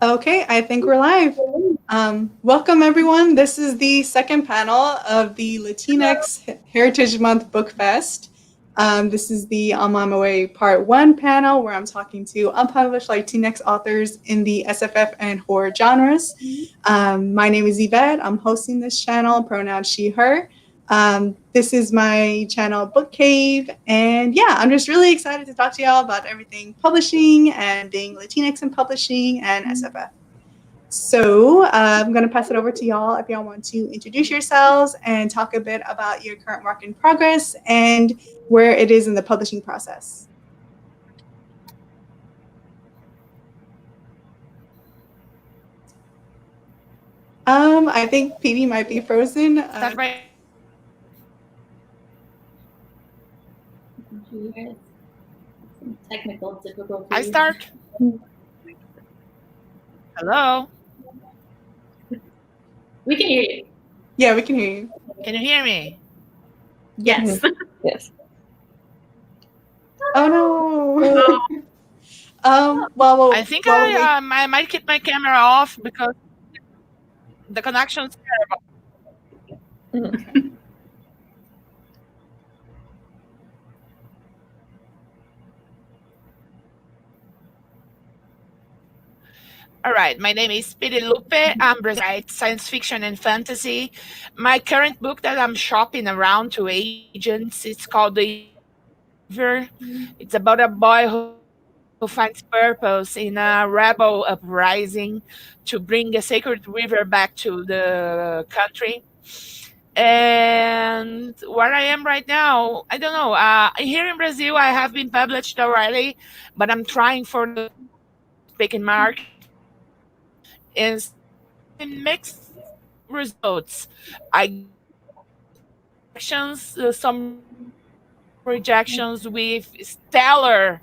Okay, I think we're live. Welcome, everyone. This is the second panel of the Latinx Heritage Month Book Fest. This is the On My Way Part 1 panel where I'm talking to unpublished Latinx authors in the SFF and horror genres. My name is Yvette. I'm hosting this channel, pronouns she, her. This is my channel, Book Cave, and yeah, I'm just really excited to talk to y'all about everything publishing and being Latinx in publishing and SFF. So I'm going to pass it over to y'all if y'all want to introduce yourselves and talk a bit about your current work in progress and where it is in the publishing process. I think PB might be frozen. That's right. Some technical difficulties. I start. Hello. We can hear you. Yeah, we can hear you. Can you hear me? Yes. Yes. Oh no. Well, I think I might keep my camera off because the connection's terrible. All right, my name is Loupee. I'm write science fiction and fantasy. My current book that I'm shopping around to agents, it's called The River. It's about a boy who finds purpose in a rebel uprising to bring a sacred river back to the country. And where I am right now, I don't know. Here in Brazil, I have been published already, but I'm trying for the speaking market. And mixed results. I some rejections with stellar.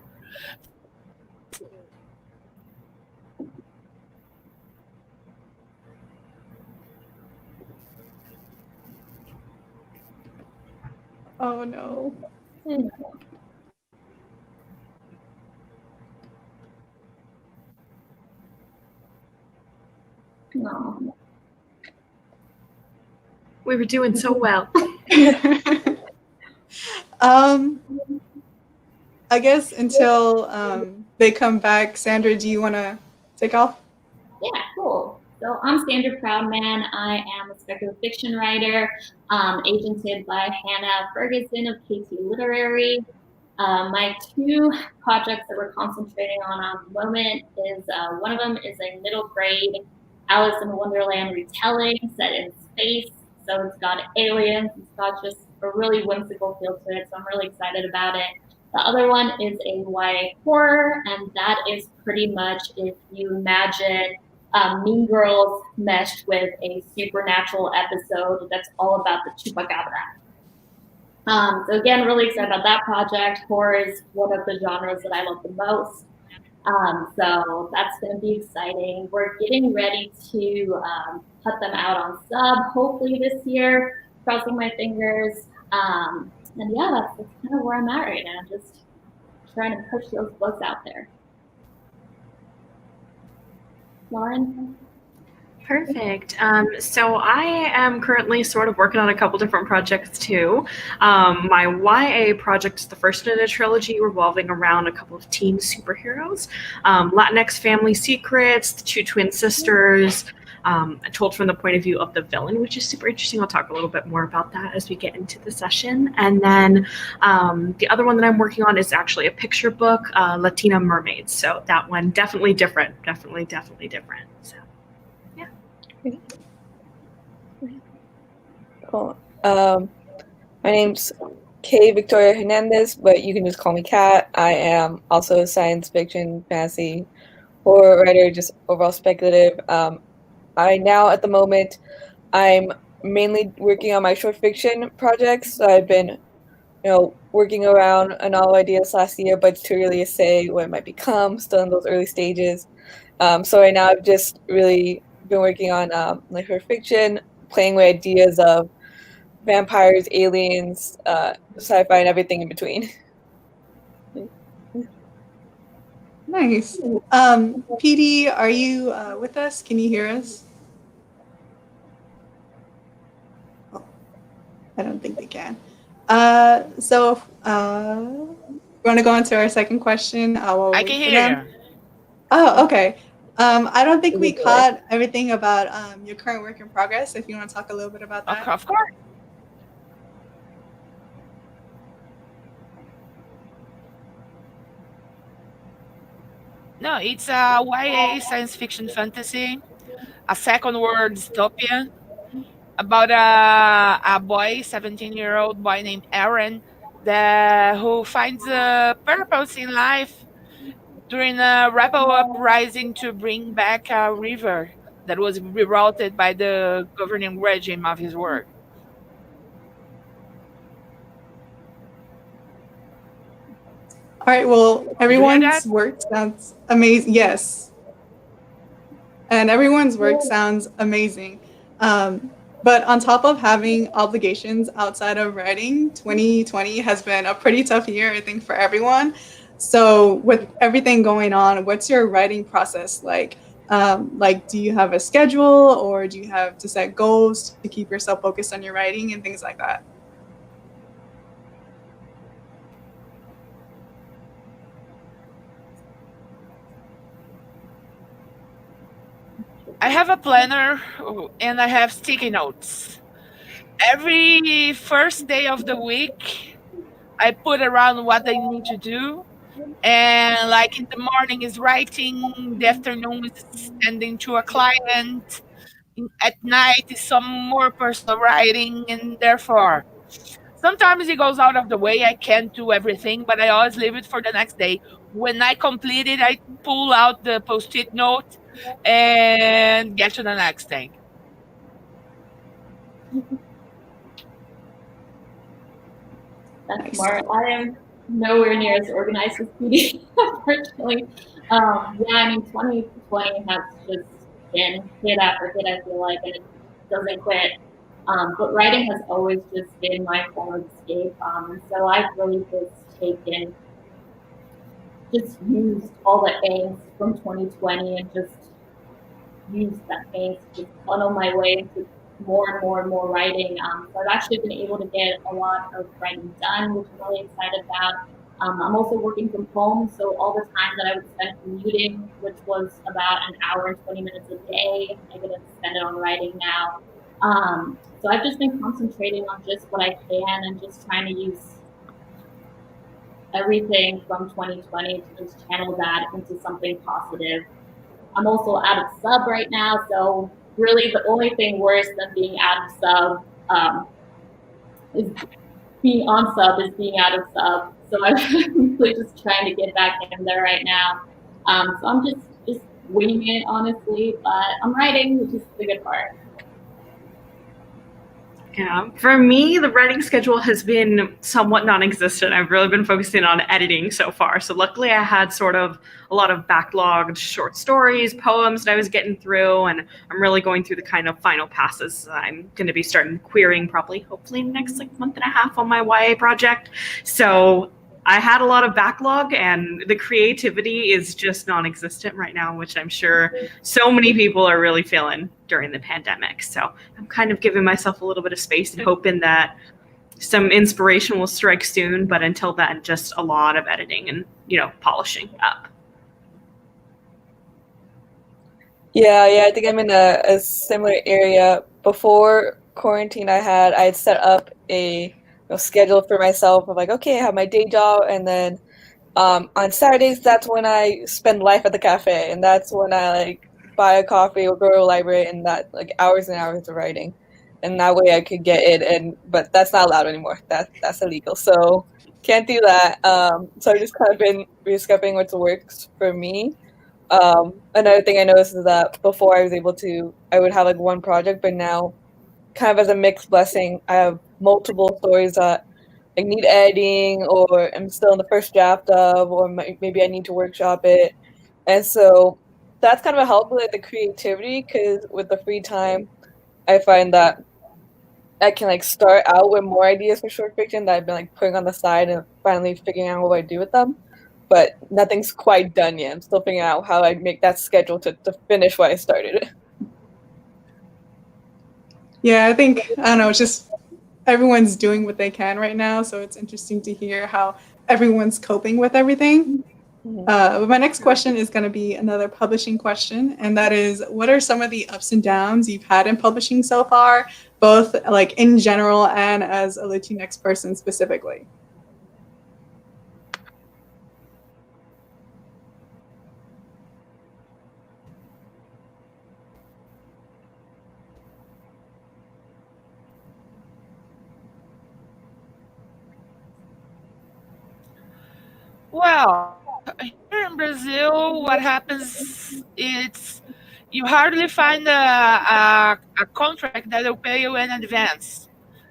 Oh no. No. We were doing so well. I guess until they come back, Sandra, do you want to take off? Yeah, cool. So I'm Sandra Proudman. I am a speculative fiction writer, agented by Hannah Ferguson of KT Literary. My two projects that we're concentrating on at the moment is one of them is a middle grade Alice in Wonderland retelling set in space. So it's got aliens, it's got just a really whimsical feel to it. So I'm really excited about it. The other one is a YA horror, and that is pretty much if you imagine Mean Girls meshed with a supernatural episode that's all about the chupacabra. So again, really excited about that project. Horror is one of the genres that I love the most. So that's going to be exciting. We're getting ready to put them out on sub, hopefully this year, crossing my fingers. And yeah, that's kind of where I'm at right now, just trying to push those books out there. Lauren? Perfect. So I am currently sort of working on a couple different projects too. My YA project is the first in a trilogy revolving around a couple of teen superheroes. Latinx family secrets, the two twin sisters, told from the point of view of the villain, which is super interesting. I'll talk a little bit more about that as we get into the session. And then the other one that I'm working on is actually a picture book, Latina Mermaids. So that one definitely different, definitely different. So. Cool. My name's Victoria Hernandez, but you can just call me Kat. I am also a science fiction, fantasy, horror writer, just overall speculative. At the moment, I'm mainly working on my short fiction projects. So I've been, working around on all ideas last year, but it's too early to say what it might become. Still in those early stages. So right now, I've just really been working on like short fiction, playing with ideas of vampires, aliens, sci-fi, and everything in between. Nice. PD, are you with us? Can you hear us? Oh, I don't think they can. So we're going to go into our second question. We'll I wait can for hear them. you. Oh, okay. I don't think we caught everything about your current work in progress. If you want to talk a little bit about that. Okay, of course. No, it's a YA science fiction fantasy, a second world dystopian about a boy, 17-year-old boy named Aaron, who finds a purpose in life during a rebel uprising to bring back a river that was rerouted by the governing regime of his world. All right. Well, Did you hear that? everyone's work sounds amazing. Yes, and everyone's work sounds amazing. But on top of having obligations outside of writing, 2020 has been a pretty tough year, I think, for everyone. So, with everything going on, what's your writing process like? Do you have a schedule, or do you have to set goals to keep yourself focused on your writing and things like that? I have a planner and I have sticky notes. Every first day of the week, I put around what I need to do. And like in the morning is writing, the afternoon is sending to a client, at night is some more personal writing, and therefore sometimes it goes out of the way. I can't do everything, but I always leave it for the next day. When I complete it, I pull out the post-it note and get to the next thing. That's Nice. smart. I am nowhere near as organized as PD, unfortunately. Yeah, I mean, 2020 has just been hit after hit, I feel like, and it doesn't quit. But writing has always just been my form of escape. And so I've really just used all the angst from 2020 and just used that angst to just funnel my way into more and more and more writing. So I've actually been able to get a lot of writing done, which I'm really excited about. I'm also working from home, so all the time that I would spend commuting, which was about an hour and 20 minutes a day, I get to spend it on writing now. So I've just been concentrating on just what I can and just trying to use everything from 2020 to just channel that into something positive. I'm also out of sub right now, so really the only thing worse than being out of sub is being on sub is being out of sub. So I'm really just trying to get back in there right now. So I'm just winging it, honestly, but I'm writing, which is the good part. Yeah, for me, the writing schedule has been somewhat non-existent. I've really been focusing on editing so far. So luckily I had sort of a lot of backlogged short stories, poems that I was getting through, and I'm really going through the kind of final passes. I'm going to be starting querying probably, hopefully next month and a half on my YA project. So I had a lot of backlog, and the creativity is just non-existent right now, which I'm sure so many people are really feeling during the pandemic. So I'm kind of giving myself a little bit of space and hoping that some inspiration will strike soon. But until then, just a lot of editing and, polishing up. Yeah, I think I'm in a similar area. Before quarantine, I had set up a schedule for myself of like, okay, I have my day job, and then on Saturdays, that's when I spend life at the cafe, and that's when I buy a coffee or go to a library, and that hours and hours of writing, and that way I could get it. But that's not allowed anymore. That's illegal. So can't do that. So I've just kind of been rediscovering what works for me. Another thing I noticed is that before I would have one project, but now kind of as a mixed blessing, I have multiple stories that need editing, or I'm still in the first draft of, or maybe I need to workshop it. And so that's kind of a help with the creativity, because with the free time, I find that I can start out with more ideas for short fiction that I've been putting on the side and finally figuring out what I do with them. but nothing's quite done yet. I'm still figuring out how I make that schedule to finish what I started. Yeah, I think, I don't know, it's just everyone's doing what they can right now. So it's interesting to hear how everyone's coping with everything. But my next question is going to be another publishing question, and that is, what are some of the ups and downs you've had in publishing so far, both like in general and as a Latinx person specifically? Well, here in Brazil, what happens is you hardly find a contract that will pay you in advance.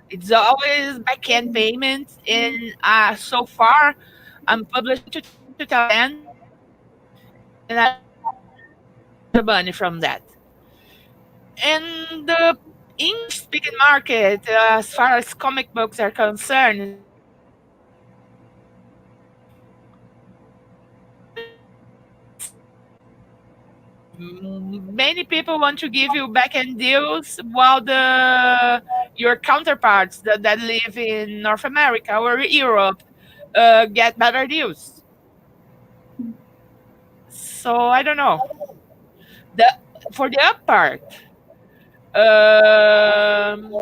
It's always back-end payments, and so far, I'm published to 2010, and I the money from that. And the English-speaking market, as far as comic books are concerned, many people want to give you back-end deals while the your counterparts that live in North America or Europe get better deals. So I don't know. The For the up part, um,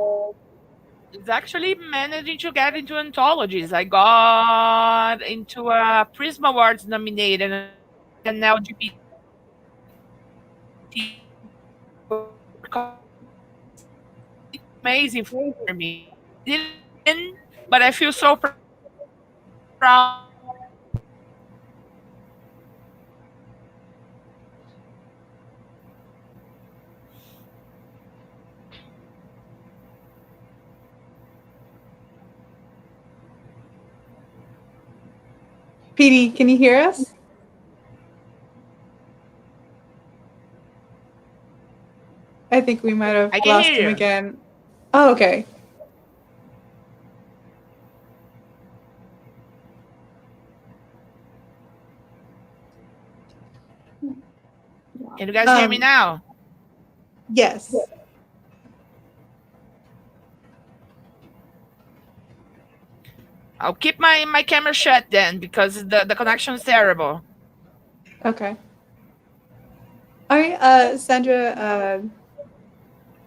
it's actually managing to get into anthologies. I got into a Prism Awards nominated an LGBT amazing for me. Didn't win, but I feel so proud. PD, can you hear us? I think we might have I can lost hear him you. again. Oh, okay. Can you guys hear me now? Yes. I'll keep my camera shut then because the connection is terrible. Okay. All right, Sandra,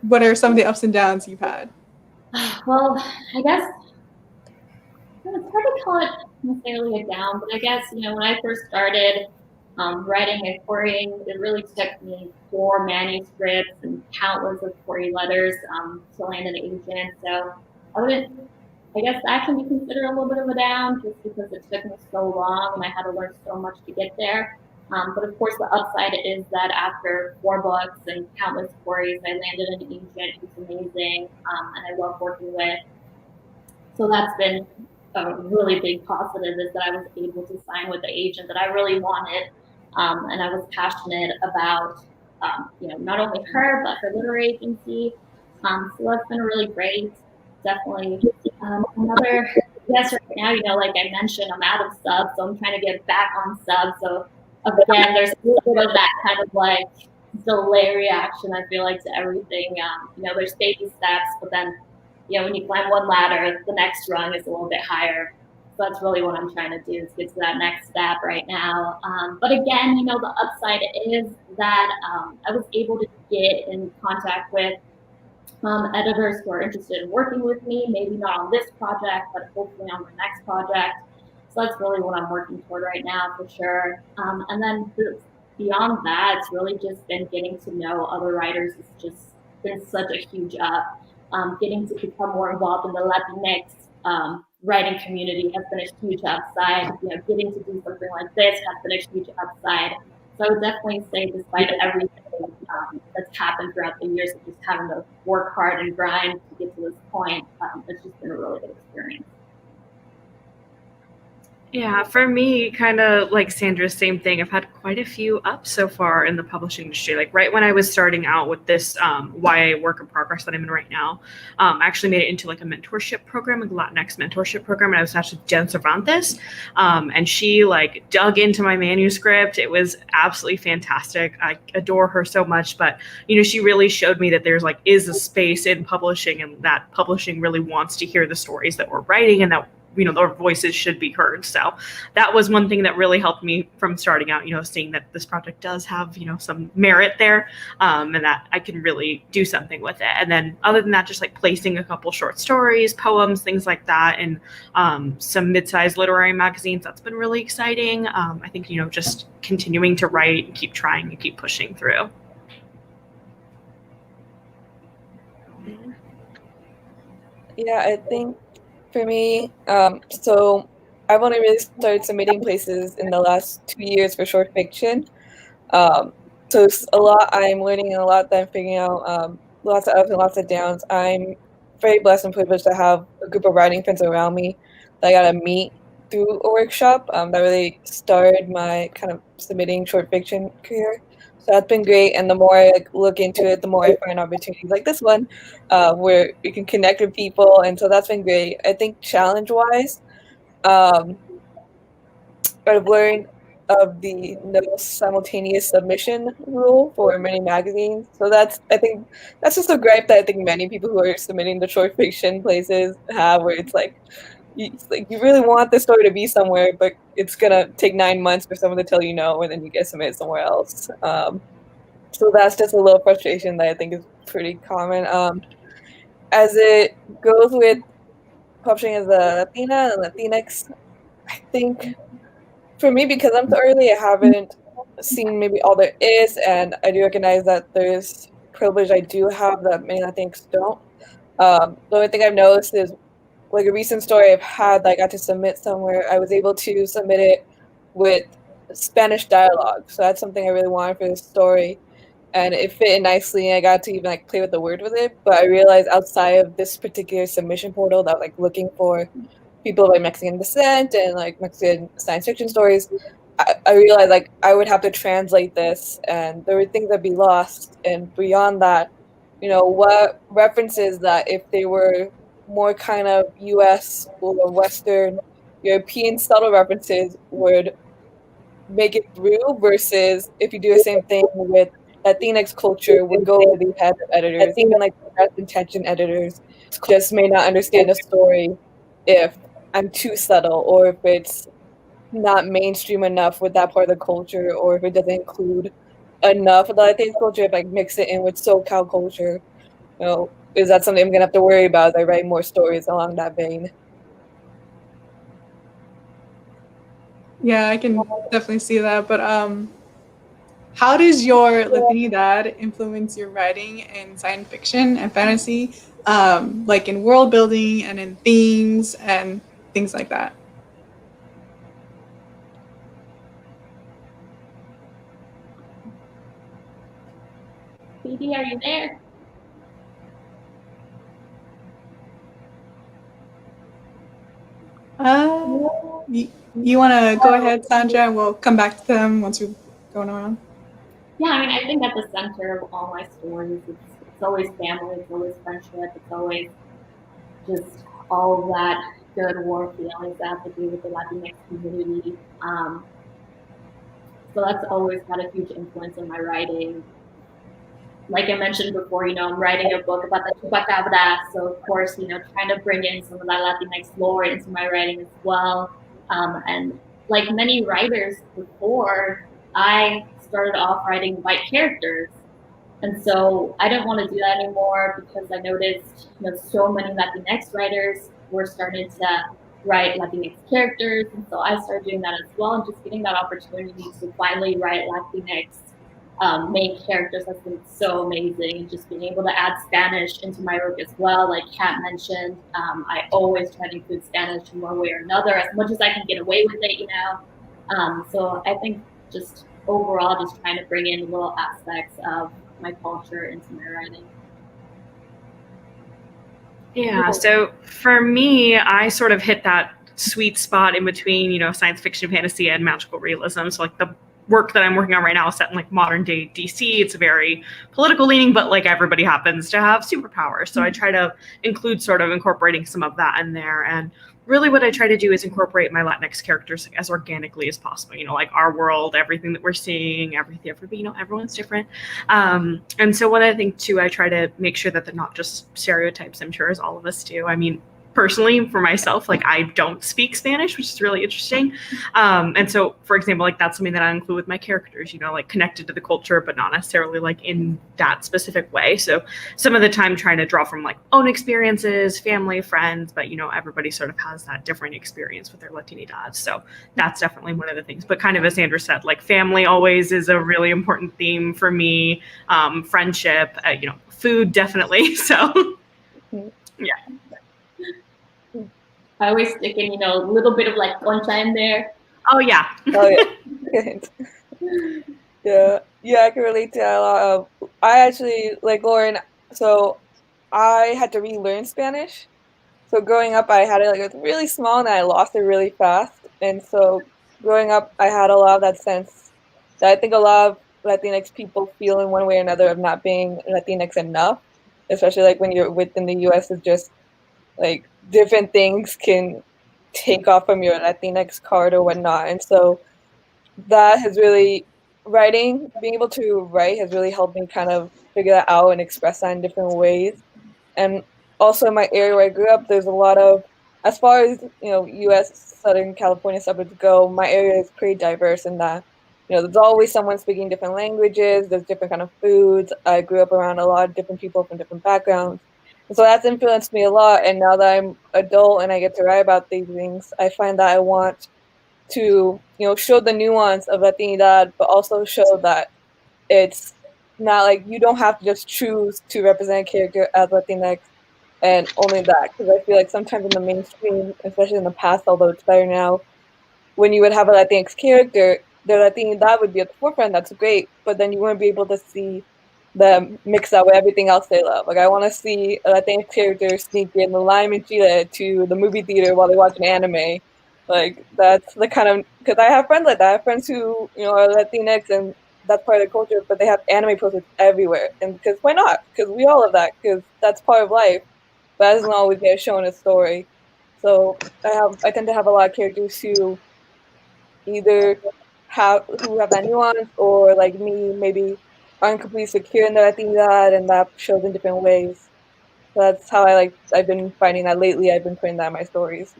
what are some of the ups and downs you've had? Well, I guess it's hard to call it necessarily a down, but I guess, when I first started writing and querying, it really took me 4 manuscripts and countless of query letters to land an agent. So I guess that can be considered a little bit of a down just because it took me so long and I had to learn so much to get there. But of course, the upside is that after 4 books and countless queries, I landed an agent who's amazing and I love working with. So that's been a really big positive, is that I was able to sign with the agent that I really wanted, and I was passionate about, not only her but her literary agency. So that's been really great. Definitely another. Yes, right now, like I mentioned, I'm out of subs, so I'm trying to get back on subs. So again, there's a little bit of that kind of like delay reaction, I feel like, to everything. There's baby steps, but then when you climb one ladder, the next rung is a little bit higher. So that's really what I'm trying to do, is get to that next step right now. But again, the upside is that I was able to get in contact with editors who are interested in working with me, maybe not on this project, but hopefully on the next project. So that's really what I'm working toward right now, for sure. And then beyond that, it's really just been getting to know other writers. It's just been such a huge up. Getting to become more involved in the Latinx writing community has been a huge upside. Getting to do something like this has been a huge upside. So I would definitely say, despite everything that's happened throughout the years of just having to work hard and grind to get to this point, it's just been a really good experience. Yeah, for me, kind of like Sandra's same thing. I've had quite a few ups so far in the publishing industry. Like right when I was starting out with this YA work in progress that I'm in right now, I actually made it into like a mentorship program, a Latinx mentorship program, and I was attached with Jen Cervantes, and she like dug into my manuscript. It was absolutely fantastic. I adore her so much, but she really showed me that there's like is a space in publishing, and that publishing really wants to hear the stories that we're writing, and that their voices should be heard. So that was one thing that really helped me from starting out, seeing that this project does have, some merit there, and that I can really do something with it. And then other than that, just like placing a couple short stories, poems, things like that, in some mid-sized literary magazines, that's been really exciting. I think, just continuing to write and keep trying and keep pushing through. Yeah, I think for me, so I've only really started submitting places in the last 2 years for short fiction. So it's a lot I'm learning and a lot that I'm figuring out, lots of ups and lots of downs. I'm very blessed and privileged to have a group of writing friends around me that I got to meet through a workshop that really started my kind of submitting short fiction career. So that's been great. And the more I look into it, the more I find opportunities like this one where you can connect with people. And so that's been great. I think challenge-wise, um, I've learned of the no simultaneous submission rule for many magazines. So I think that's just a gripe that I think many people who are submitting the short fiction places have, where it's like you really want the story to be somewhere, but it's gonna take 9 months for someone to tell you no, and then you get submitted somewhere else. So that's just a little frustration that I think is pretty common. As it goes with publishing as a Latina and Latinx, I think for me, because I'm so early, I haven't seen maybe all there is, and I do recognize that there's privilege I do have that many Latinx don't. The only thing I've noticed is like a recent story I've had that I got to submit somewhere. I was able to submit it with Spanish dialogue, so that's something I really wanted for this story, and it fit in nicely. And I got to even like play with the word with it, but I realized outside of this particular submission portal that like looking for people of like Mexican descent and like Mexican science fiction stories, I realized like I would have to translate this, and there were things that'd be lost. And beyond that, what references that if they were more kind of U.S. or Western European subtle references would make it through, versus if you do the same thing with Latinx culture would go over the head of editors, even like the best intention editors just may not understand the story if I'm too subtle, or if it's not mainstream enough with that part of the culture, or if it doesn't include enough of the Latinx culture, if like mix it in with SoCal culture. Is that something I'm gonna have to worry about as I write more stories along that vein? Yeah, I can definitely see that. But how does your Latinidad influence your writing in science fiction and fantasy, like in world building and in themes and things like that? Phoebe, are you there? You want to go ahead, Sandra, and we'll come back to them once we're going around. Yeah, I mean, I think at the center of all my stories, it's always family, it's always friendship, it's always just all of that good, warm feelings that have to do with the Latinx community. So that's always had a huge influence in my writing. Like I mentioned before, I'm writing a book about the Chupacabra, so of course, trying to bring in some of that Latinx lore into my writing as well. And like many writers before, I started off writing white characters. And so I didn't want to do that anymore, because I noticed, so many Latinx writers were starting to write Latinx characters. And so I started doing that as well, and just getting that opportunity to finally write Latinx main characters has been so amazing. And just being able to add Spanish into my work as well, like Kat mentioned, I always try to include Spanish in one way or another, as much as I can get away with it, So I think just overall, just trying to bring in little aspects of my culture into my writing. Yeah, so for me, I sort of hit that sweet spot in between, you know, science fiction, fantasy, and magical realism. So like the work that I'm working on right now is set in like modern day DC. It's very political leaning, but like everybody happens to have superpowers. So I try to include sort of incorporating some of that in there. And really what I try to do is incorporate my Latinx characters as organically as possible, you know, like our world, everything that we're seeing, everything, you know, everyone's different. And so one other thing too, I try to make sure that they're not just stereotypes, I'm sure as all of us do. I mean, personally, for myself, like I don't speak Spanish, which is really interesting. And so, for example, like that's something that I include with my characters, you know, like connected to the culture, but not necessarily like in that specific way. So some of the time trying to draw from like own experiences, family, friends, but, you know, everybody sort of has that different experience with their Latinidad. So that's definitely one of the things. But kind of as Sandra said, like family always is a really important theme for me. Friendship, you know, food, definitely. So, yeah. I always stick in, you know, a little bit of like concha in there. Oh yeah. Oh yeah. Yeah, I can relate to that a lot. I actually, like Lauren, so I had to relearn Spanish. So growing up, I had it like it was really small and I lost it really fast. And so growing up, I had a lot of that sense that I think a lot of Latinx people feel in one way or another of not being Latinx enough, especially like when you're within the U.S. It's just like different things can take off from your Latinx card or whatnot. And so that has really, being able to write has really helped me kind of figure that out and express that in different ways. And also in my area where I grew up, there's a lot of, as far as, you know, U.S. Southern California suburbs go, my area is pretty diverse in that, you know, there's always someone speaking different languages, there's different kind of foods. I grew up around a lot of different people from different backgrounds. And so that's influenced me a lot. And now that I'm adult and I get to write about these things, I find that I want to, you know, show the nuance of Latinidad, but also show that it's not like you don't have to just choose to represent a character as Latinx and only that. Because I feel like sometimes in the mainstream, especially in the past, although it's better now, when you would have a Latinx character, their Latinidad would be at the forefront. That's great, but then you wouldn't be able to see them mix that with everything else they love. Like I want to see a Latinx character sneak in the lime and chile to the movie theater while they watch an anime. Like that's the kind of, because I have friends like that. I have friends who, you know, are Latinx and that's part of their culture, but they have anime posters everywhere. And because why not? Because we all have that. Because that's part of life. But that doesn't always get shown in a story. So I tend to have a lot of characters who either have that nuance or like me maybe aren't completely secure in their Latinidad, and that shows in different ways. So that's how I've been finding that lately. I've been putting that in my stories.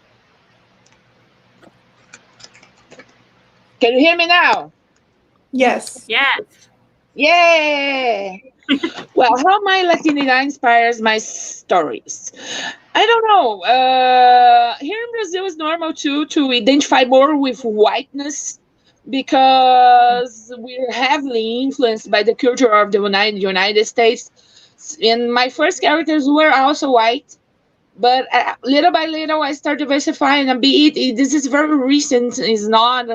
Can you hear me now? Yes. Yes. Yay! Well, how my Latinidad inspires my stories. I don't know. Here in Brazil, it's normal too to identify more with whiteness because we're heavily influenced by the culture of the United States. And my first characters were also white. But little by little, I start diversifying a bit. This is very recent. It's not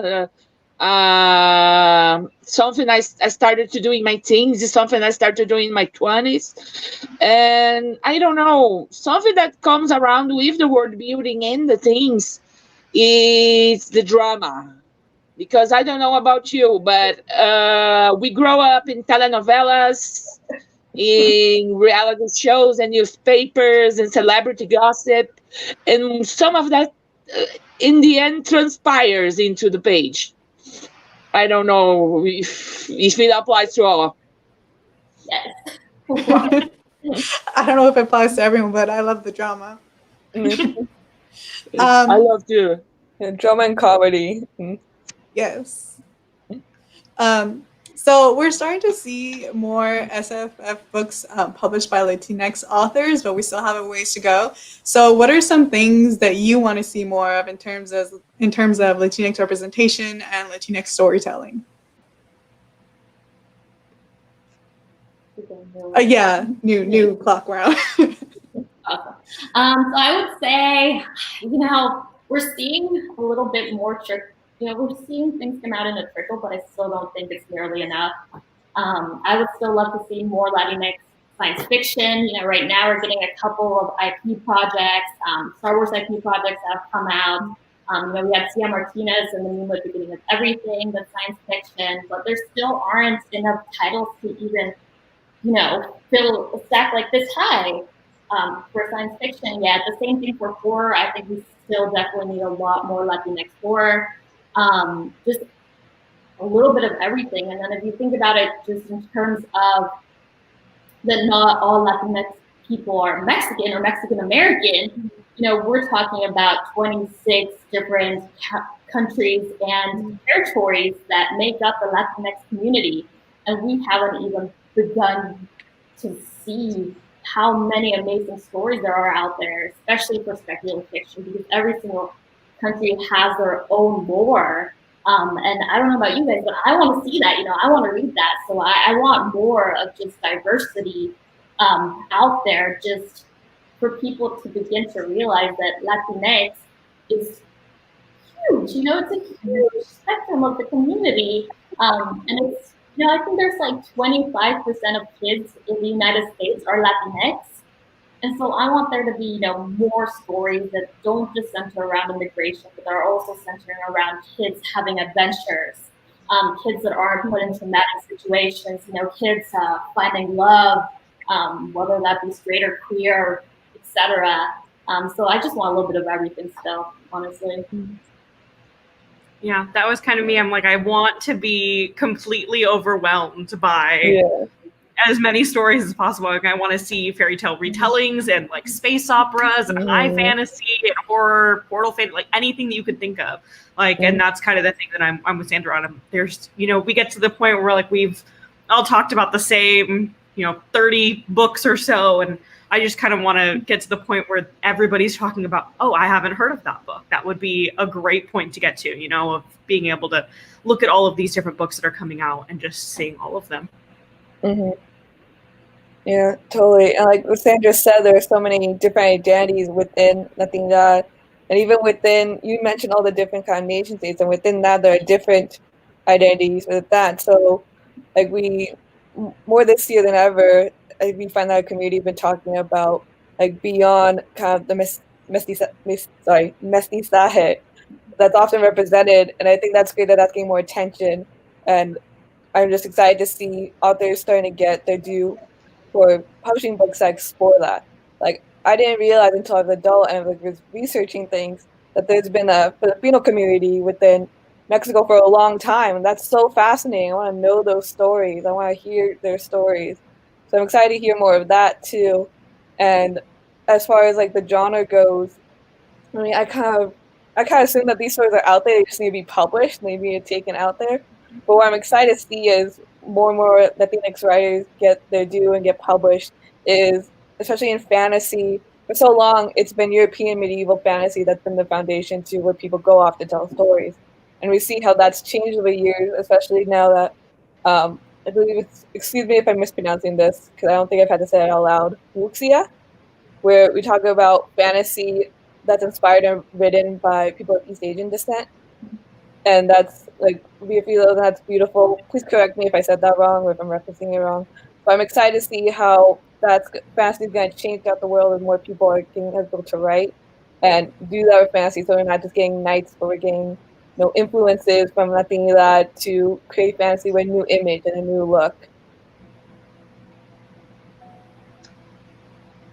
something I started to do in my teens. It's something I started doing in my 20s. And I don't know, something that comes around with the world building and the things is the drama. Because I don't know about you, but we grow up in telenovelas, in reality shows and newspapers and celebrity gossip. And some of that, in the end, transpires into the page. I don't know if it applies to all. Yes. I don't know if it applies to everyone, but I love the drama. I love to. Drama and comedy. Yes. So we're starting to see more SFF books published by Latinx authors, but we still have a ways to go. So what are some things that you want to see more of in terms of Latinx representation and Latinx storytelling? Yeah, new clock round. Awesome. So I would say, you know, we're seeing a little bit more we're seeing things come out in a trickle, but I still don't think it's nearly enough. I would still love to see more Latinx science fiction. You know, right now we're getting a couple of IP projects, Star Wars IP projects that have come out. We had Tia Martinez and the Moonlit Beginning of Everything, the science fiction, but there still aren't enough titles to even, fill a stack like this high for science fiction. Yeah, the same thing for horror. I think we still definitely need a lot more Latinx horror. Just a little bit of everything. And then if you think about it just in terms of that not all Latinx people are Mexican or Mexican American, we're talking about 26 different countries and territories that make up the Latinx community. And we haven't even begun to see how many amazing stories there are out there, especially for speculative fiction, because every single country has their own lore. And I don't know about you guys, but I want to see that. I want to read that. So I want more of just diversity out there, just for people to begin to realize that Latinx is huge. It's a huge spectrum of the community. And it's, I think there's like 25% of kids in the United States are Latinx. And so I want there to be, more stories that don't just center around immigration, but are also centering around kids having adventures, kids that aren't put in traumatic situations, kids finding love, whether that be straight or queer, etc. So I just want a little bit of everything still, honestly. Yeah, that was kind of me. I'm like, I want to be completely overwhelmed by as many stories as possible. Like, I want to see fairy tale retellings and like space operas and high fantasy and horror, portal fantasy, like anything that you could think of. Like, and that's kind of the thing that I'm with Sandra on. There's, we get to the point where like we've all talked about the same, 30 books or so, and I just kind of want to get to the point where everybody's talking about, oh, I haven't heard of that book. That would be a great point to get to, of being able to look at all of these different books that are coming out and just seeing all of them. Yeah, totally. And like Sandra said, there are so many different identities within Latinidad. And even within, you mentioned all the different kind of nation states, and within that, there are different identities with that. So, like, we, more this year than ever, we find that our community has been talking about, like, beyond kind of the mestizaje that's often represented. And I think that's great that that's getting more attention. And I'm just excited to see authors starting to get their due for publishing books that explore that. Like, I didn't realize until I was an adult and I was researching things that there's been a Filipino community within Mexico for a long time. And that's so fascinating. I want to know those stories. I want to hear their stories. So I'm excited to hear more of that too. And as far as like the genre goes, I mean, I kind of assume that these stories are out there. They just need to be published. They need to be taken out there. But what I'm excited to see is more and more Latinx writers get their due and get published, is especially in fantasy. For so long, it's been European medieval fantasy that's been the foundation to where people go off to tell stories. And we see how that's changed over the years, especially now that, I believe it's, excuse me if I'm mispronouncing this, because I don't think I've had to say it out loud, wuxia, where we talk about fantasy that's inspired and written by people of East Asian descent. And that's like, that's beautiful. Please correct me if I said that wrong or if I'm referencing it wrong. But I'm excited to see how fantasy is going to change throughout the world, and more people are getting able to write and do that with fantasy. So we're not just getting knights, but we're getting influences from Latinidad to create fantasy with a new image and a new look.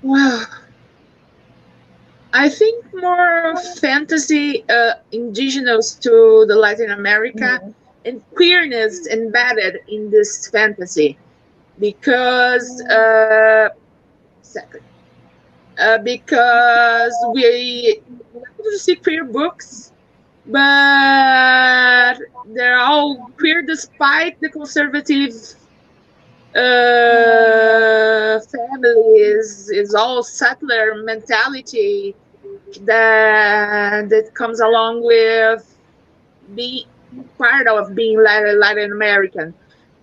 Well, I think more fantasy indigenous to the Latin America and queerness embedded in this fantasy, because we see queer books, but they're all queer despite the conservative families, is all settler mentality that comes along with being part of being Latin American.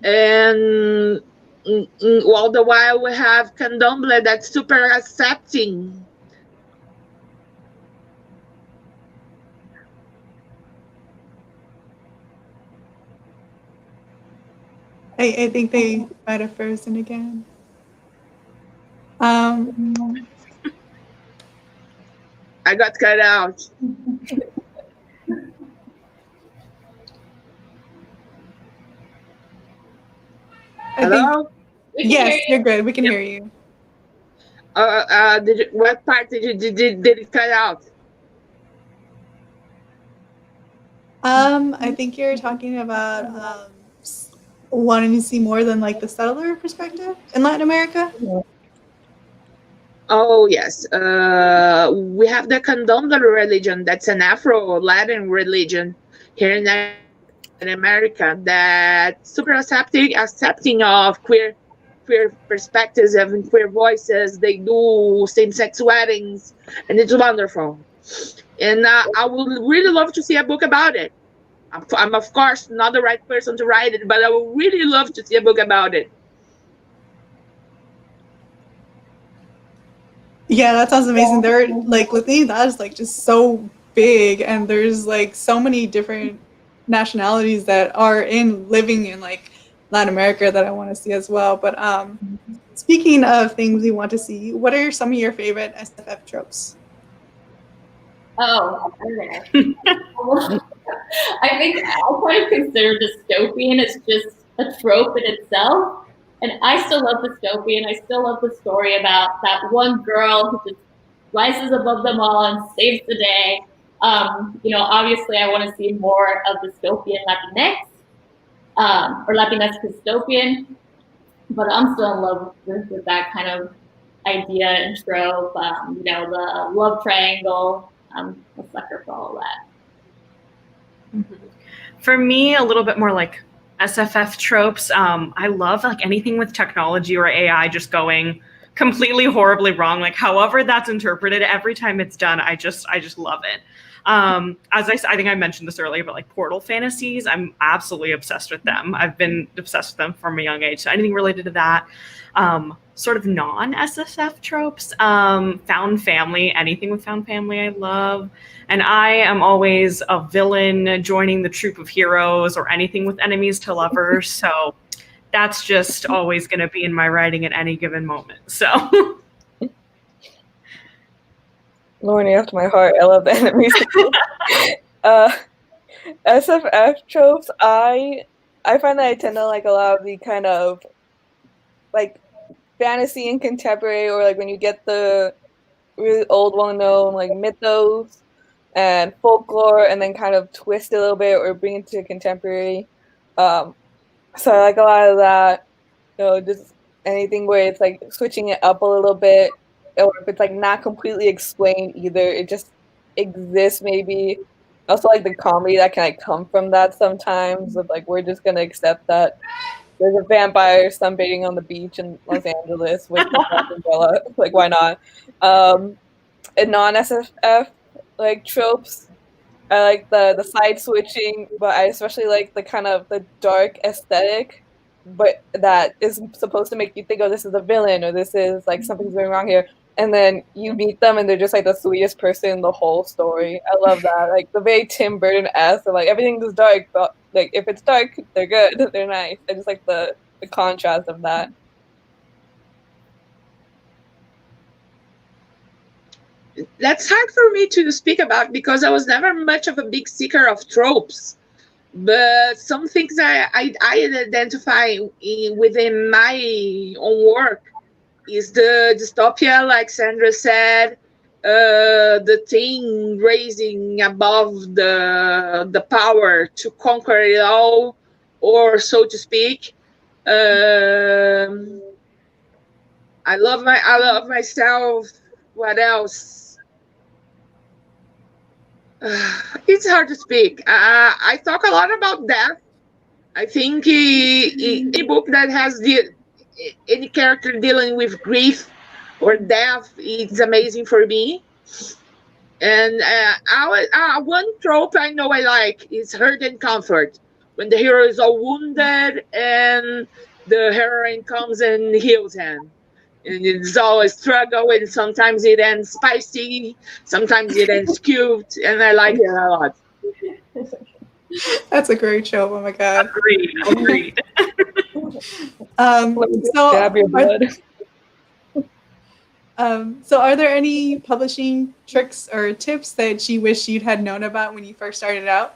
And all the while we have Candomblé that's super accepting. I think they might have frozen again. I got cut out. I think Hello? We can yes, hear you're you. good. We can hear you. What part did it cut out? I think you're talking about wanting to see more than like the settler perspective in Latin America. Oh yes, we have the Candomblé religion. That's an Afro-Latin religion here in Latin America that's super accepting of queer perspectives and queer voices. They do same-sex weddings, and it's wonderful. And I would really love to see a book about it. I'm of course not the right person to write it, but I would really love to see a book about it. Yeah, that sounds amazing. They're like Latinidad is like just so big, and there's like so many different nationalities that are in living in like Latin America that I want to see as well. But speaking of things we want to see, what are some of your favorite SFF tropes? Oh, okay. I think I kind of consider dystopian as just a trope in itself. And I still love dystopian. I still love the story about that one girl who just rises above them all and saves the day. Obviously, I want to see more of dystopian Latinx or Latinx dystopian, but I'm still in love with that kind of idea and trope. The love triangle. I'm a sucker for all of that. For me, a little bit more like SFF tropes. I love like anything with technology or AI just going completely horribly wrong. Like however that's interpreted, every time it's done, I just love it. As I think I mentioned this earlier, but like portal fantasies, I'm absolutely obsessed with them. I've been obsessed with them from a young age. So anything related to that, sort of non-SSF tropes, found family, anything with found family I love. And I am always a villain joining the troop of heroes or anything with enemies to lovers. So that's just always going to be in my writing at any given moment. So Lauren, you're up to my heart. I love the enemies. SFF tropes, I find that I tend to like a lot of the kind of like fantasy and contemporary, or like when you get the really old, well-known like mythos and folklore, and then kind of twist it a little bit or bring it to contemporary. So I like a lot of that. Just anything where it's like switching it up a little bit, or if it's like not completely explained either, it just exists maybe. Also like the comedy that can like come from that sometimes, of like we're just gonna accept that there's a vampire sunbathing on the beach in Los Angeles with an umbrella. Like why not? And non-SFF like tropes, I like the side switching, but I especially like the kind of the dark aesthetic, but that is supposed to make you think, oh, this is a villain, or this is like something's going wrong here. And then you meet them and they're just like the sweetest person in the whole story. I love that. Like the very Tim Burton-esque of like everything is dark, but like if it's dark, they're good. They're nice. I just like the contrast of that. That's hard for me to speak about because I was never much of a big seeker of tropes. But some things I identify within my own work is the dystopia, like Sandra said, the thing raising above the power to conquer it all, or so to speak. I love myself. What else? It's hard to speak. I talk a lot about death. I think a book that has any character dealing with grief or death is amazing for me. And one trope I know I like is hurt and comfort. When the hero is all wounded and the heroine comes and heals him. And it's always struggle, and sometimes it ends spicy, sometimes it ends cute, and I like it a lot. That's a great show. Oh my god. agreed. Stab your blood. So are there any publishing tricks or tips that you wish you'd had known about when you first started out?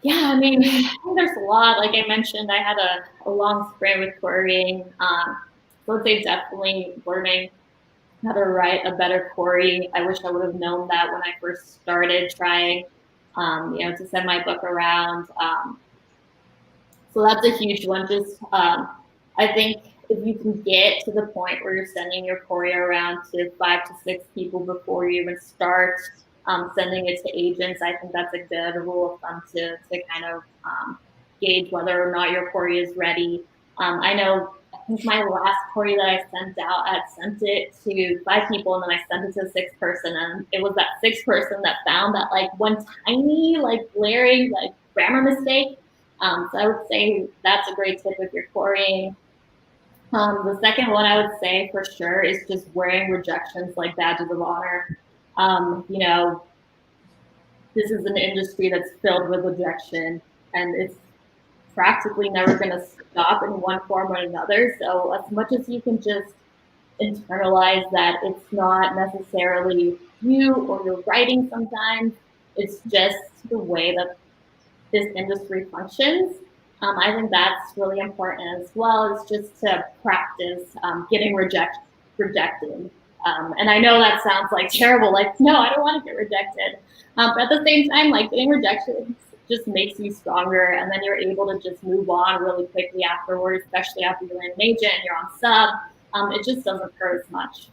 Yeah, I mean, I think there's a lot. Like I mentioned, I had a long sprint with querying. So I'd say definitely learning how to write a better query. I wish I would have known that when I first started trying, to send my book around. So that's a huge one. Just I think if you can get to the point where you're sending your query around to 5 to 6 people before you even start sending it to agents, I think that's a good rule of thumb to kind of gauge whether or not your query is ready. I know, I think my last query that I sent out, I had sent it to 5 people and then I sent it to a 6th person, and it was that 6th person that found that like one tiny like glaring like grammar mistake. So I would say that's a great tip if you're querying. The second one I would say for sure is just wearing rejections like badges of honor. This is an industry that's filled with rejection, and it's practically never going to stop in one form or another. So as much as you can just internalize that it's not necessarily you or your writing sometimes, it's just the way that this industry functions. I think that's really important as well, is just to practice getting rejected. And I know that sounds like terrible, like, no, I don't want to get rejected. But at the same time, like getting rejected just makes you stronger, and then you're able to just move on really quickly afterwards, especially after you're an agent and you're on sub. It just doesn't hurt as much.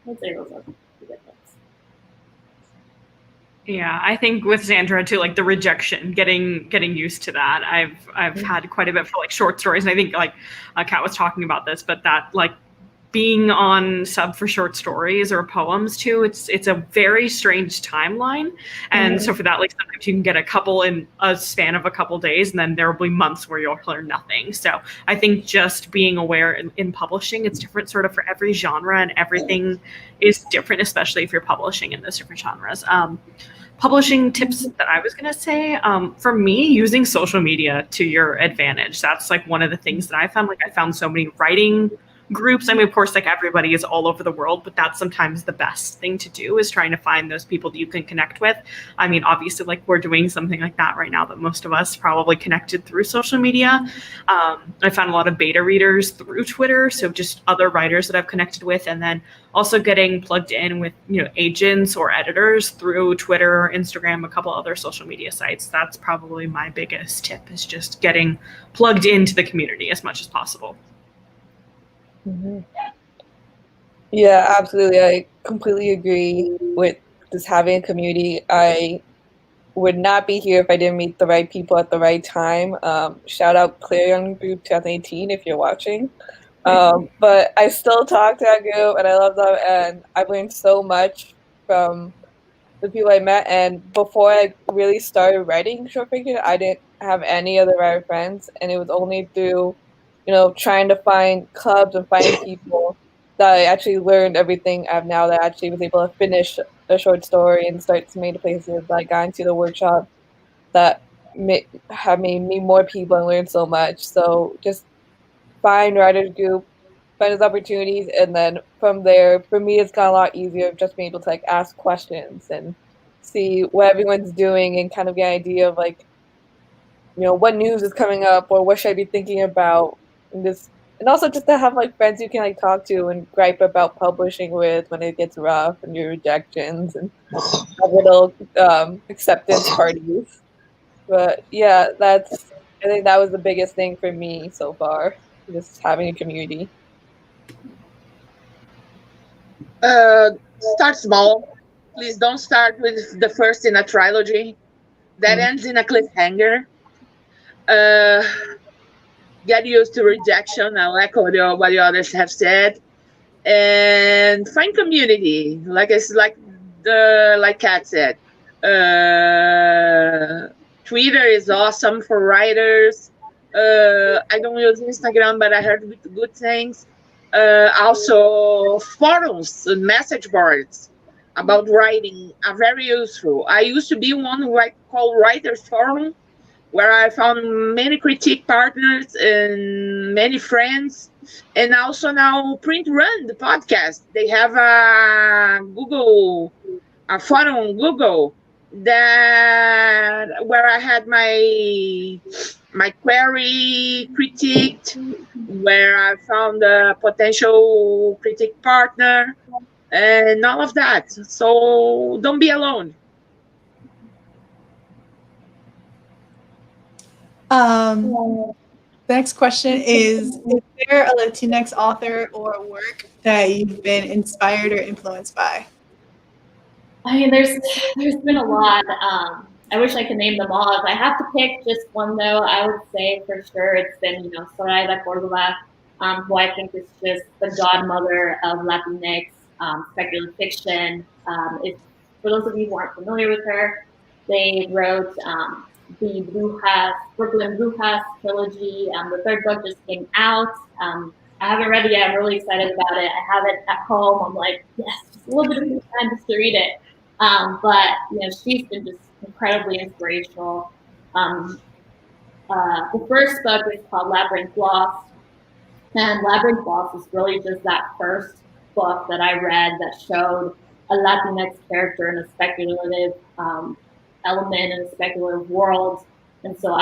I'd say those are the good things. Yeah, I think with Sandra too, like the rejection, getting used to that. I've had quite a bit for like short stories, and I think like Kat was talking about this, but that like being on sub for short stories or poems too, it's a very strange timeline, and so for that, like sometimes you can get a couple in a span of a couple days, and then there will be months where you'll learn nothing. So I think just being aware in publishing, it's different sort of for every genre, and everything is different, especially if you're publishing in those different genres. Publishing tips that I was going to say, for me, using social media to your advantage. That's like one of the things that I found. Like I found so many writing groups. I mean, of course, like everybody is all over the world, but that's sometimes the best thing to do, is trying to find those people that you can connect with. I mean, obviously, like we're doing something like that right now, that most of us probably connected through social media. I found a lot of beta readers through Twitter, so just other writers that I've connected with, and then also getting plugged in with, agents or editors through Twitter, Instagram, a couple other social media sites. That's probably my biggest tip, is just getting plugged into the community as much as possible. Mm-hmm. Yeah, absolutely. I completely agree with just having a community. I would not be here if I didn't meet the right people at the right time. Shout out Clear Young Group 2018 if you're watching. But I still talk to that group, and I love them, and I've learned so much from the people I met. And before I really started writing short fiction, I didn't have any other writer friends, and it was only through trying to find clubs and finding people that I actually learned everything I have now, that I actually was able to finish a short story and start to make places. I got into the workshop that have made me more people and learn so much. So just find writers group, find those opportunities, and then from there, for me, it's gotten a lot easier of just being able to like ask questions and see what everyone's doing and kind of get an idea of like, what news is coming up or what should I be thinking about in this. And also just to have like friends you can like talk to and gripe about publishing with when it gets rough and your rejections, and have little acceptance parties. But yeah, I think that was the biggest thing for me so far, just having a community. Start small. Please don't start with the first in a trilogy that ends in a cliffhanger. Get used to rejection. I'll echo what the others have said, and find community. Like Kat said, Twitter is awesome for writers. I don't use Instagram, but I heard good things. Also, forums and message boards about writing are very useful. I used to be one who I call Writers Forum, where I found many critique partners and many friends. And also now Print Run, the podcast. They have a forum on Google that where I had my query critiqued, where I found a potential critique partner, and all of that. So don't be alone. The next question is there a Latinx author or work that you've been inspired or influenced by? I mean, there's been a lot. I wish I could name them all. If I have to pick just one, though, I would say for sure it's been, Soraya Cordova, who I think is just the godmother of Latinx speculative fiction. If, for those of you who aren't familiar with her, they wrote the Brooklyn Brujas trilogy. The third book just came out. I haven't read it yet. I'm really excited about it. I have it at home. I'm like, yes, just a little bit of time just to read it. But she's been just incredibly inspirational. The first book is called Labyrinth Lost, and Labyrinth Lost is really just that first book that I read that showed a Latinx character in a speculative element in a speculative world. And so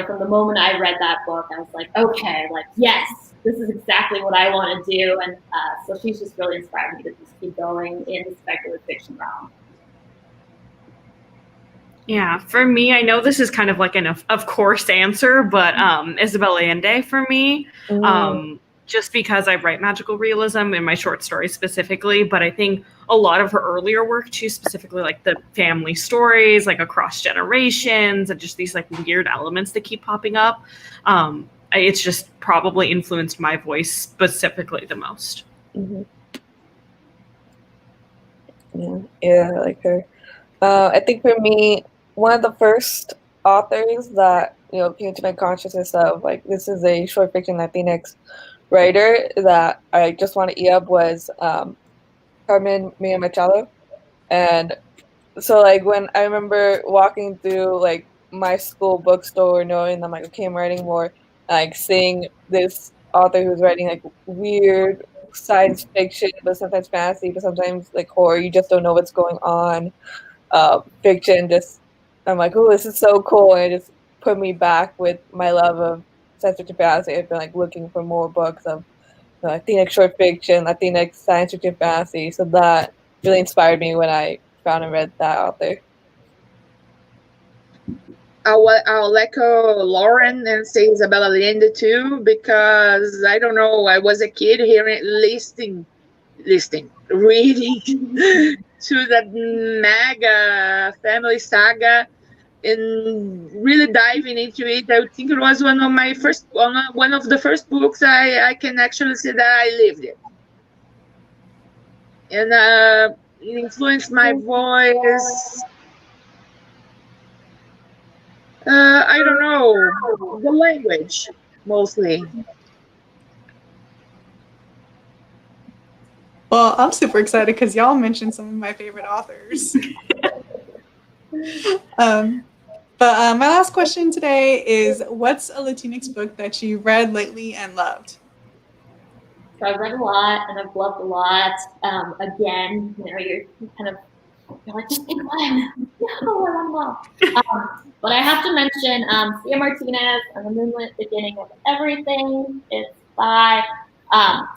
from the moment I read that book, I was like, okay, yes, this is exactly what I want to do. And so she's just really inspired me to just keep going in the speculative fiction realm. Yeah, for me, I know this is kind of like an of course answer, but Isabel Allende for me, just because I write magical realism in my short stories specifically, but I think a lot of her earlier work too, specifically like the family stories, like across generations, and just these like weird elements that keep popping up. It's just probably influenced my voice specifically the most. Mm-hmm. Yeah, I like her. I think for me, one of the first authors that came to my consciousness of like this is a short fiction Latinx writer that I just want to eat up was Carmen Mia Machado. And so like when I remember walking through like my school bookstore knowing that I'm like, okay, I'm writing more, like seeing this author who's writing like weird science fiction, but sometimes fantasy, but sometimes like horror, you just don't know what's going on. Fiction, just I'm like, oh, this is so cool, and it just put me back with my love of science fiction fantasy. I've been like looking for more books of Latinx short fiction, Latinx science fiction fantasy, so that really inspired me when I found and read that author. I'll echo Lauren and say Isabella Allende too, because I don't know, I was a kid hearing reading to that mega family saga and really diving into it. I think it was one of the first books I can actually say that I lived it. And it influenced my voice. I don't know, the language mostly. Well, I'm super excited because y'all mentioned some of my favorite authors. But my last question today is, what's a Latinx book that you read lately and loved? So I've read a lot and I've loved a lot. Again, you're like, just pick one. No, I love. But I have to mention Cia Martinez and The Moonlit Beginning of Everything. It's by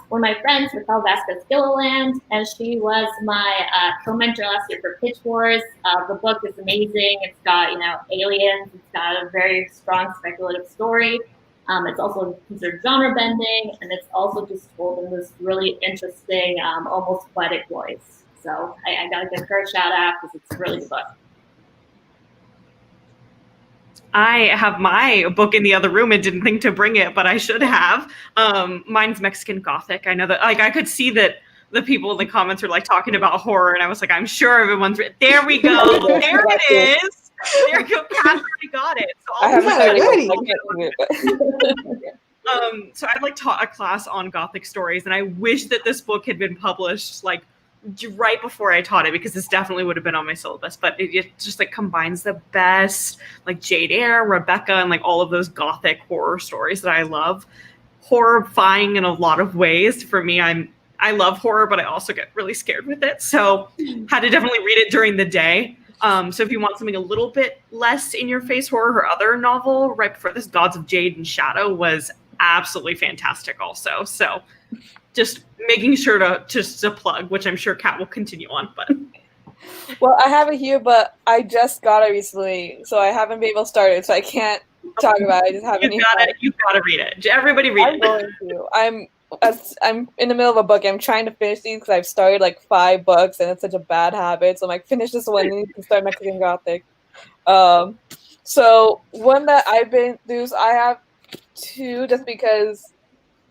one of my friends, Raquel Vasquez-Gilliland, and she was my co-mentor last year for Pitch Wars. The book is amazing. It's got, aliens. It's got a very strong speculative story. It's also considered genre bending, and it's also just told in this really interesting, almost poetic voice. So I got to give her a shout out because it's a really good book. I have my book in the other room and didn't think to bring it, but I should have. Mine's Mexican Gothic. I know that, I could see that the people in the comments were talking about horror, and I was like, I'm sure everyone's written. There we go. There it is. There you go. Kat already got it. So I haven't so I taught a class on Gothic stories, and I wish that this book had been published right before I taught it, because this definitely would have been on my syllabus. But it just combines the best Jade Eyre, Rebecca, and all of those Gothic horror stories that I love. Horrifying in a lot of ways. For me, I love horror, but I also get really scared with it. So had to definitely read it during the day. So if you want something a little bit less in your face horror, her other novel right before this, Gods of Jade and Shadow, was absolutely fantastic also. So just making sure to plug, which I'm sure Kat will continue on. But well, I have it here, but I just got it recently, so I haven't been able to start it, so I can't talk about it. I just haven't. You've got to read it. Everybody read I'm it. going to. I'm in the middle of a book. I'm trying to finish these because I've started like 5 books, and it's such a bad habit. So I'm like, finish this one, and you can start Mexican Gothic. So one that I've been through, so I have 2 just because.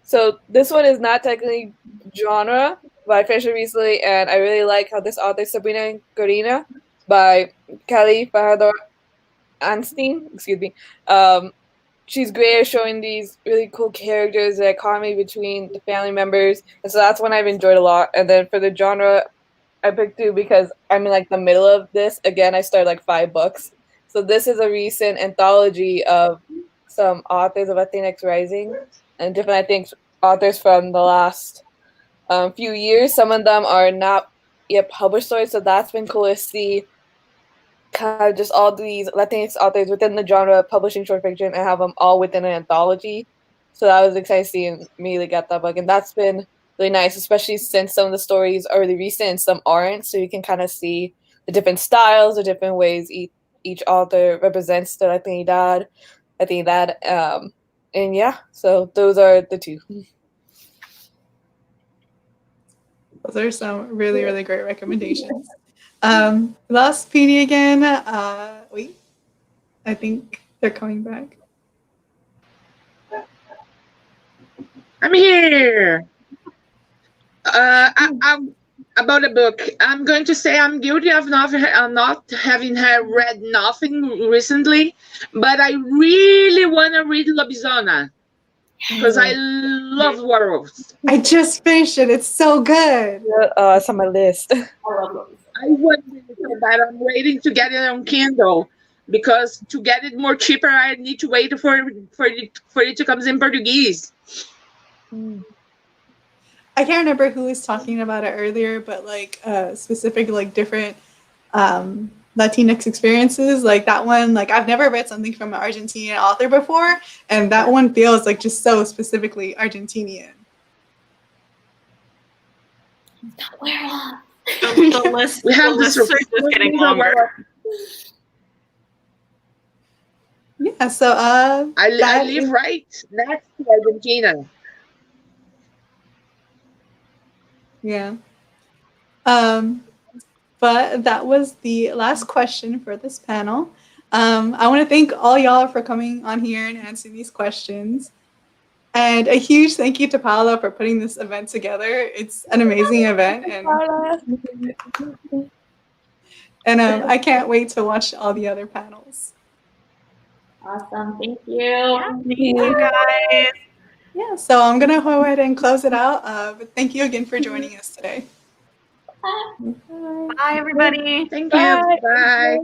So this one is not technically genre, but I finished it recently, and I really like how this author, Sabrina Corina, by Kelly Fajardo Anstein, excuse me, she's great at showing these really cool characters, the dichotomy between the family members, and so that's one I've enjoyed a lot. And then for the genre, I picked 2 because I'm in like the middle of this. Again, I started like 5 books. So this is a recent anthology of some authors of Latinx Rising and different, I think, authors from the last few years. Some of them are not yet published stories, so that's been cool to see kind of just all these Latinx authors within the genre publishing short fiction and have them all within an anthology. So that was exciting to see and immediately got that book. And that's been really nice, especially since some of the stories are really recent and some aren't. So you can kind of see the different styles, the different ways each author represents the Latinidad. And yeah, so those are the 2. Those are some really, really great recommendations. Lost PD again. Wait, I think they're coming back. I'm here. I'm about a book. I'm going to say I'm guilty of not having read nothing recently, but I really want to read Lobizona because I love werewolves. I just finished it. It's so good. It's on my list. I want it so bad. I'm waiting to get it on Kindle because to get it more cheaper, I need to wait for it to come in Portuguese. I can't remember who was talking about it earlier, but like specific like different Latinx experiences, like that one, like I've never read something from an Argentinian author before, and that one feels like just so specifically Argentinian. The list, We have lists are just getting longer. Yeah, so I live right next to Argentina. Yeah. But that was the last question for this panel. I want to thank all y'all for coming on here and answering these questions. And a huge thank you to Paola for putting this event together. It's an amazing event. And I can't wait to watch all the other panels. Awesome. Thank you. Thank you, guys. Yeah, so I'm going to go ahead and close it out. But thank you again for joining us today. Bye, everybody. Thank you. Bye.